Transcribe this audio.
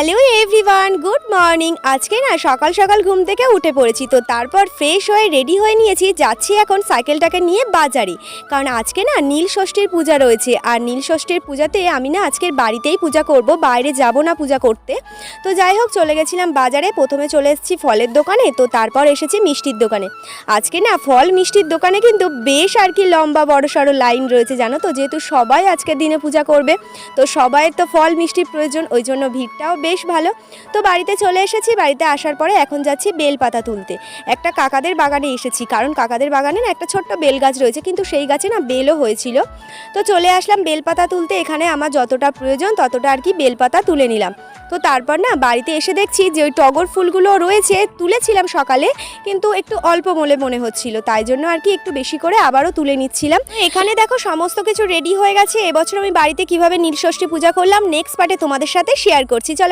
Hello everyone, good morning. আজকে না সকাল সকাল ঘুম থেকে উঠে পড়েছি, তো তারপর ফ্রেশ হয়ে রেডি হয়ে নিয়েছি, যাচ্ছি এখন সাইকেলটাকে নিয়ে বাজারে। কারণ আজকে না নীল ষষ্ঠীর পূজা রয়েছে, আর নীল ষষ্ঠীর পূজাতে আমি না আজকের বাড়িতেই পূজা করব, বাইরে যাব না পূজা করতে। তো যাই হোক, চলে গেছিলাম বাজারে। প্রথমে চলে এসেছি ফলের দোকানে, তো তারপর এসেছি মিষ্টির দোকানে। আজকে না ফল মিষ্টির দোকানে কিন্তু বেশ আর কি লম্বা বড় সড়ো লাইন রয়েছে, জানো তো, যেহেতু সবাই আজকের দিনে পূজা করবে, তো সবাইয়ের তো ফল মিষ্টির প্রয়োজন, ওই জন্য ভিড়টাও বেশ ভালো। তো বাড়িতে চলে এসেছি, বাড়িতে আসার পরে এখন যাচ্ছি বেলপাতা তুলতে। একটা কাকাদের বাগানে এসেছি, কারণ কাকাদের বাগানে না একটা ছোট্ট বেল গাছ রয়েছে, কিন্তু সেই গাছে না বেলও হয়েছিল। তো চলে আসলাম বেলপাতা তুলতে। এখানে আমার যতটা প্রয়োজন ততটা আর কি বেলপাতা তুলে নিলাম। তো তারপর না বাড়িতে এসে দেখছি যে ওই টগর ফুলগুলো রয়েছে, তুলেছিলাম সকালে, কিন্তু একটু অল্প মনে হচ্ছিল, তাই জন্য আর কি একটু বেশি করে আবারও তুলে নিচ্ছিলাম। এখানে দেখো সমস্ত কিছু রেডি হয়ে গেছে। এবছর আমি বাড়িতে কিভাবে নীলষষ্ঠী পূজা করলাম নেক্সট পার্টে তোমাদের সাথে শেয়ার করছি। চলো